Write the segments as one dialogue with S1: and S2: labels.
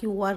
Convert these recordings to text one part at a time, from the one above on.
S1: QR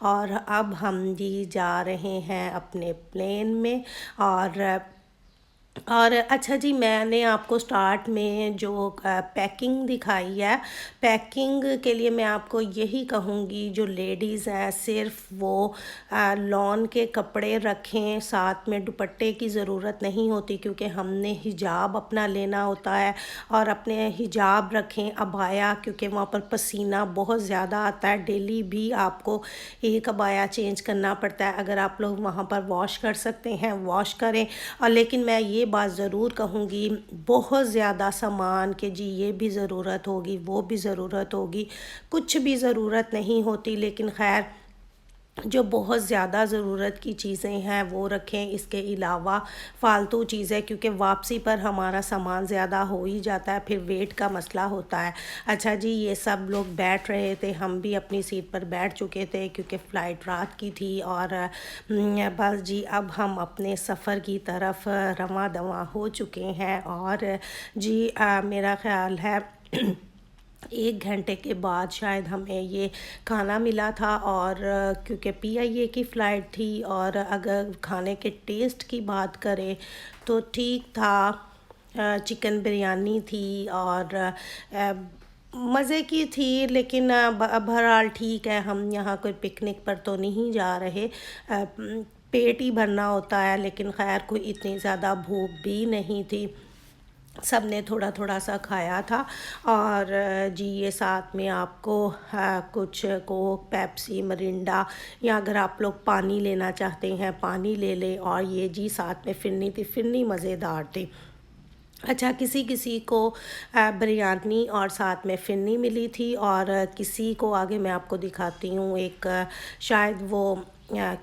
S1: اور اب ہم جی جا رہے ہیں اپنے پلین میں۔ اور اچھا جی، میں نے آپ کو سٹارٹ میں جو پیکنگ دکھائی ہے، پیکنگ کے لیے میں آپ کو یہی کہوں گی جو لیڈیز ہیں صرف وہ لون کے کپڑے رکھیں، ساتھ میں دوپٹے کی ضرورت نہیں ہوتی، کیونکہ ہم نے حجاب اپنا لینا ہوتا ہے، اور اپنے حجاب رکھیں، عبایا، کیونکہ وہاں پر پسینہ بہت زیادہ آتا ہے، ڈیلی بھی آپ کو ایک عبایا چینج کرنا پڑتا ہے۔ اگر آپ لوگ وہاں پر واش کر سکتے ہیں واش کریں، اور لیکن میں یہ بات ضرور کہوں گی بہت زیادہ سامان کہ جی یہ بھی ضرورت ہوگی وہ بھی ضرورت ہوگی، کچھ بھی ضرورت نہیں ہوتی، لیکن خیر جو بہت زیادہ ضرورت کی چیزیں ہیں وہ رکھیں۔ اس کے علاوہ فالتو چیزیں، کیونکہ واپسی پر ہمارا سامان زیادہ ہو ہی جاتا ہے، پھر ویٹ کا مسئلہ ہوتا ہے۔ اچھا جی، یہ سب لوگ بیٹھ رہے تھے، ہم بھی اپنی سیٹ پر بیٹھ چکے تھے کیونکہ فلائٹ رات کی تھی، اور بس جی اب ہم اپنے سفر کی طرف رواں دواں ہو چکے ہیں۔ اور جی میرا خیال ہے 1 گھنٹے کے بعد شاید ہمیں یہ کھانا ملا تھا، اور کیونکہ PIA کی فلائٹ تھی، اور اگر کھانے کے ٹیسٹ کی بات کریں تو ٹھیک تھا، چکن بریانی تھی اور مزے کی تھی، لیکن بہرحال ٹھیک ہے، ہم یہاں کوئی پکنک پر تو نہیں جا رہے، پیٹ ہی بھرنا ہوتا ہے، لیکن خیر کوئی اتنی زیادہ بھوک بھی نہیں تھی، سب نے تھوڑا تھوڑا سا کھایا تھا۔ اور جی یہ ساتھ میں آپ کو کچھ کوک، پیپسی، مرنڈا، یا اگر آپ لوگ پانی لینا چاہتے ہیں پانی لے لیں، اور یہ جی ساتھ میں فرنی تھی، فرنی مزیدار تھی۔ اچھا، کسی کو بریانی اور ساتھ میں فرنی ملی تھی، اور کسی کو آگے میں آپ کو دکھاتی ہوں، ایک شاید وہ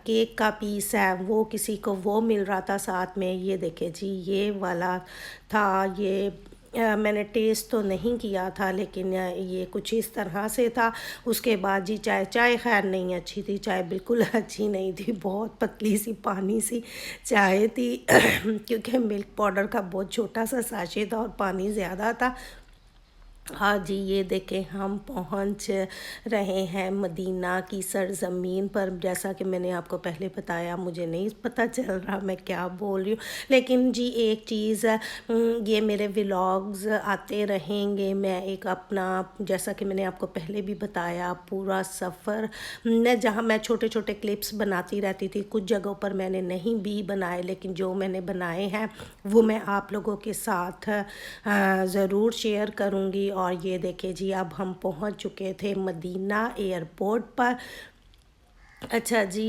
S1: کیک کا پیس ہے، وہ کسی کو وہ مل رہا تھا ساتھ میں۔ یہ دیکھیں جی یہ والا تھا، یہ میں نے ٹیسٹ تو نہیں کیا تھا، لیکن یہ کچھ اس طرح سے تھا۔ اس کے بعد جی چائے خیر نہیں اچھی تھی، چائے بالکل اچھی نہیں تھی، بہت پتلی سی پانی سی چائے تھی کیونکہ ملک پاؤڈر کا بہت چھوٹا سا ساشے تھا اور پانی زیادہ تھا۔ ہاں جی یہ دیکھیں ہم پہنچ رہے ہیں مدینہ کی سرزمین پر، جیسا کہ میں نے آپ کو پہلے بتایا، مجھے نہیں پتہ چل رہا میں کیا بول رہی ہوں، لیکن جی ایک چیز، یہ میرے ولاگز آتے رہیں گے، میں ایک اپنا، جیسا کہ میں نے آپ کو پہلے بھی بتایا، پورا سفر میں جہاں میں چھوٹے چھوٹے کلپس بناتی رہتی تھی، کچھ جگہوں پر میں نے نہیں بھی بنائے، لیکن جو میں نے بنائے ہیں وہ میں آپ لوگوں کے ساتھ ضرور شیئر کروں گی۔ اور یہ دیکھیں جی اب ہم پہنچ چکے تھے مدینہ ایئرپورٹ پر۔ اچھا جی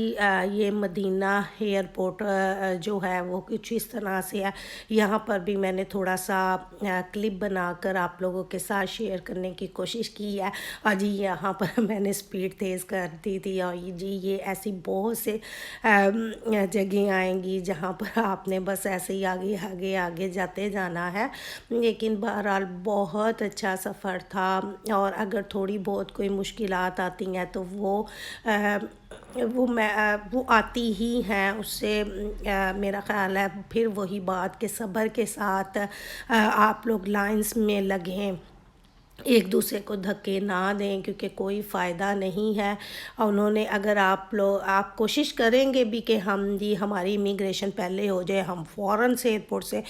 S1: یہ مدینہ ایئرپورٹ جو ہے وہ کچھ اس طرح سے ہے، یہاں پر بھی میں نے تھوڑا سا کلپ بنا کر آپ لوگوں کے ساتھ شیئر کرنے کی کوشش کی ہے۔ اور جی یہاں پر میں نے سپیڈ تیز کر دی تھی، اور جی یہ ایسی بہت سے جگہیں آئیں گی جہاں پر آپ نے بس ایسے ہی آگے آگے آگے جاتے جانا ہے، لیکن بہرحال بہت اچھا سفر تھا۔ اور اگر تھوڑی بہت کوئی مشکلات آتی ہیں تو وہ آتی ہی ہیں، اس سے میرا خیال ہے پھر وہی بات کہ صبر کے ساتھ آپ لوگ لائنز میں لگیں، ایک دوسرے کو دھکے نہ دیں، کیونکہ کوئی فائدہ نہیں ہے۔ اور انہوں نے اگر آپ کوشش کریں گے بھی کہ ہماری امیگریشن پہلے ہو جائے، ہم فوراً سے ایئرپورٹ سے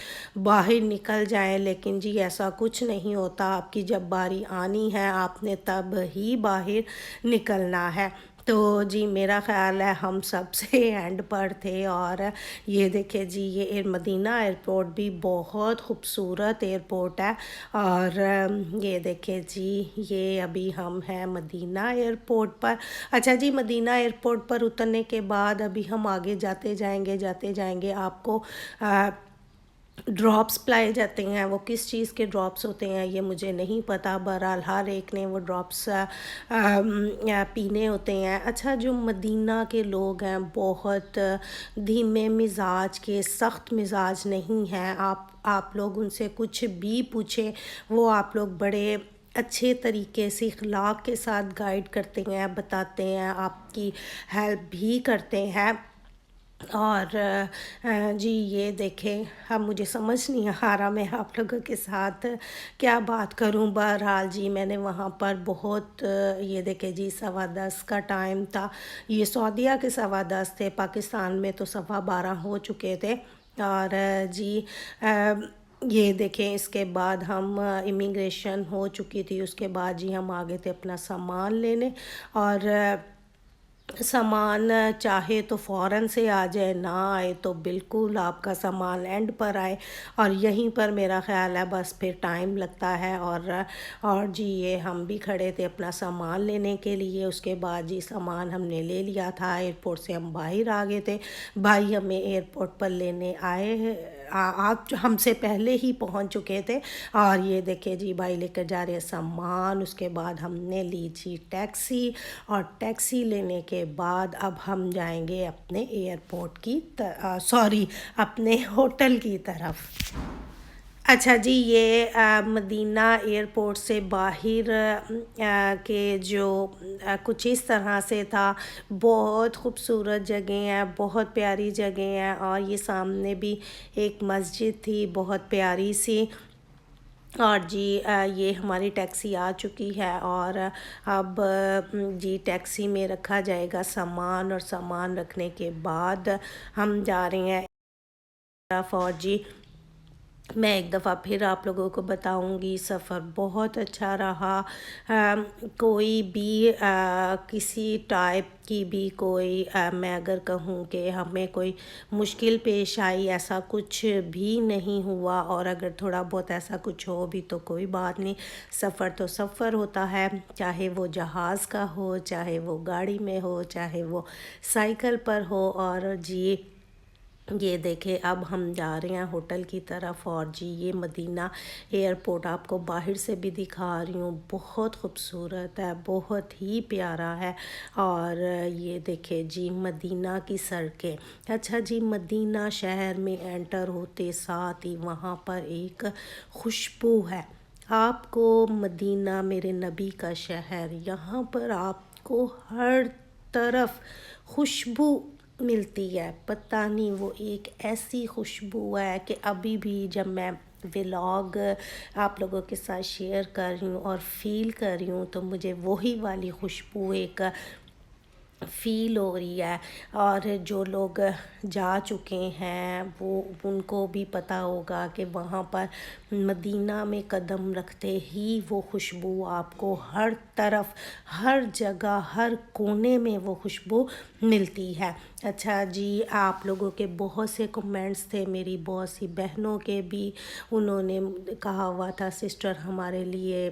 S1: باہر نکل جائیں، لیکن جی ایسا کچھ نہیں ہوتا، آپ کی جب باری آنی ہے آپ نے تب ہی باہر نکلنا ہے۔ تو جی میرا خیال ہے ہم سب سے اینڈ پر تھے، اور یہ دیکھیں جی یہ مدینہ ایئرپورٹ بھی بہت خوبصورت ایئرپورٹ ہے۔ اور یہ دیکھیں جی یہ ابھی ہم ہیں مدینہ ایئرپورٹ پر۔ اچھا جی مدینہ ایئرپورٹ پر اترنے کے بعد ابھی ہم آگے جاتے جائیں گے آپ کو ڈراپس پلائے جاتے ہیں، وہ کس چیز کے ڈراپس ہوتے ہیں یہ مجھے نہیں پتہ، بہرحال ہر ایک نے وہ ڈراپس پینے ہوتے ہیں۔ اچھا جو مدینہ کے لوگ ہیں بہت دھیمے مزاج کے، سخت مزاج نہیں ہیں، آپ لوگ ان سے کچھ بھی پوچھیں وہ آپ لوگ بڑے اچھے طریقے سے اخلاق کے ساتھ گائیڈ کرتے ہیں، بتاتے ہیں، آپ کی ہیلپ بھی کرتے ہیں۔ اور جی یہ دیکھیں، اب مجھے سمجھ نہیں آ رہا میں آپ لوگوں کے ساتھ کیا بات کروں۔ بہرحال جی میں نے وہاں پر بہت یہ دیکھیں جی 10:15 کا ٹائم تھا، یہ سعودیہ کے 10:15 تھے، پاکستان میں تو 12:15 ہو چکے تھے۔ اور جی یہ دیکھیں اس کے بعد ہم امیگریشن ہو چکی تھی، اس کے بعد جی ہم آگے تھے اپنا سامان لینے، اور سامان چاہے تو فوراً سے آ جائے، نہ آئے تو بالکل آپ کا سامان اینڈ پر آئے، اور یہیں پر میرا خیال ہے بس پھر ٹائم لگتا ہے۔ اور جی یہ ہم بھی کھڑے تھے اپنا سامان لینے کے لیے، اس کے بعد جی سامان ہم نے لے لیا تھا، ایئرپورٹ سے ہم باہر آ گئے تھے، بھائی ہمیں ایئرپورٹ پر لینے آئے، آپ ہم سے پہلے ہی پہنچ چکے تھے، اور یہ دیکھیں جی بھائی لے کر جا رہے ہیں سامان۔ اس کے بعد ہم نے لی جی ٹیکسی، اور ٹیکسی لینے کے بعد اب ہم جائیں گے اپنے ایئرپورٹ کی سوری اپنے ہوٹل کی طرف۔ اچھا جی یہ مدینہ ایئرپورٹ سے باہر کے جو کچھ اس طرح سے تھا، بہت خوبصورت جگہ ہیں، بہت پیاری جگہ ہیں، اور یہ سامنے بھی ایک مسجد تھی بہت پیاری سی۔ اور جی یہ ہماری ٹیکسی آ چکی ہے، اور اب جی ٹیکسی میں رکھا جائے گا سامان، اور سامان رکھنے کے بعد ہم جا رہے ہیں طرف۔ اور جی میں ایک دفعہ پھر آپ لوگوں کو بتاؤں گی، سفر بہت اچھا رہا، کوئی بھی کسی ٹائپ کی بھی کوئی میں اگر کہوں کہ ہمیں کوئی مشکل پیش آئی، ایسا کچھ بھی نہیں ہوا، اور اگر تھوڑا بہت ایسا کچھ ہو بھی تو کوئی بات نہیں، سفر تو سفر ہوتا ہے، چاہے وہ جہاز کا ہو، چاہے وہ گاڑی میں ہو، چاہے وہ سائیکل پر ہو۔ اور جی یہ دیکھیں اب ہم جا رہے ہیں ہوٹل کی طرف، اور جی یہ مدینہ ایئرپورٹ آپ کو باہر سے بھی دکھا رہی ہوں، بہت خوبصورت ہے، بہت ہی پیارا ہے۔ اور یہ دیکھیں جی مدینہ کی سڑکیں۔ اچھا جی مدینہ شہر میں انٹر ہوتے ساتھ ہی وہاں پر ایک خوشبو ہے، آپ کو مدینہ میرے نبی کا شہر، یہاں پر آپ کو ہر طرف خوشبو ملتی ہے، پتہ نہیں وہ ایک ایسی خوشبو ہے کہ ابھی بھی جب میں ولاگ آپ لوگوں کے ساتھ شیئر کر رہی ہوں اور فیل کر رہی ہوں تو مجھے وہی والی خوشبو ایک فیل ہو رہی ہے۔ اور جو لوگ جا چکے ہیں وہ ان کو بھی پتہ ہوگا کہ وہاں پر مدینہ میں قدم رکھتے ہی وہ خوشبو آپ کو ہر طرف، ہر جگہ، ہر کونے میں وہ خوشبو ملتی ہے۔ اچھا جی آپ لوگوں کے بہت سے کمنٹس تھے، میری بہت سی بہنوں کے بھی، انہوں نے کہا ہوا تھا سسٹر ہمارے لیے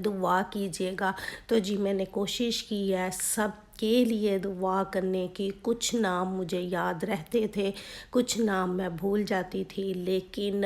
S1: دعا کیجیے گا، تو جی میں نے کوشش کی ہے سب کے لیے دعا کرنے کی۔ کچھ نام مجھے یاد رہتے تھے، کچھ نام میں بھول جاتی تھی، لیکن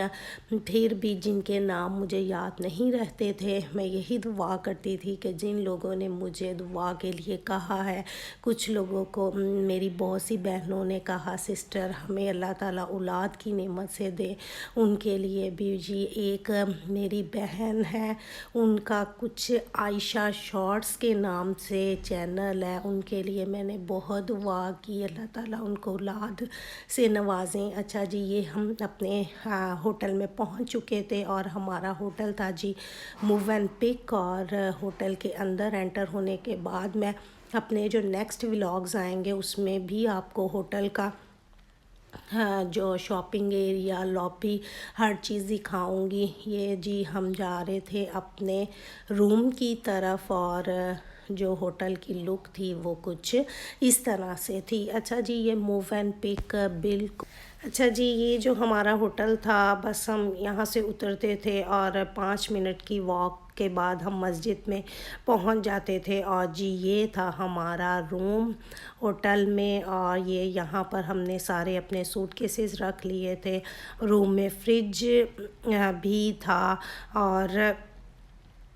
S1: پھر بھی جن کے نام مجھے یاد نہیں رہتے تھے میں یہی دعا کرتی تھی کہ جن لوگوں نے مجھے دعا کے لیے کہا ہے، کچھ لوگوں کو میری بہت سی بہنوں نے کہا سسٹر ہمیں اللہ تعالیٰ اولاد کی نعمت سے دے، ان کے لیے بھی جی ایک میری بہن ہے، ان کا کچھ عائشہ شارٹس کے نام سے چینل ہے، ان کے لیے میں نے بہت دعا کی، اللہ تعالیٰ ان کو اولاد سے نوازیں۔ اچھا جی یہ ہم اپنے ہوٹل میں پہنچ چکے تھے، اور ہمارا ہوٹل تھا جی موو اینڈ پک، اور ہوٹل کے اندر انٹر ہونے کے بعد میں اپنے جو نیکسٹ ولاگز آئیں گے اس میں بھی آپ کو ہوٹل کا جو شاپنگ ایریا، لابی، ہر چیز دکھاؤں گی۔ یہ جی ہم جا رہے تھے اپنے روم کی طرف، اور جو ہوٹل کی لک تھی وہ کچھ اس طرح سے تھی۔ اچھا جی یہ موو اینڈ پک بالکل، اچھا جی یہ جو ہمارا ہوٹل تھا بس ہم یہاں سے اترتے تھے اور 5 منٹ کی واک کے بعد ہم مسجد میں پہنچ جاتے تھے، اور جی یہ تھا ہمارا روم ہوٹل میں، اور یہ یہاں پر ہم نے سارے اپنے سوٹ کیسز رکھ لیے تھے، روم میں فریج بھی تھا، اور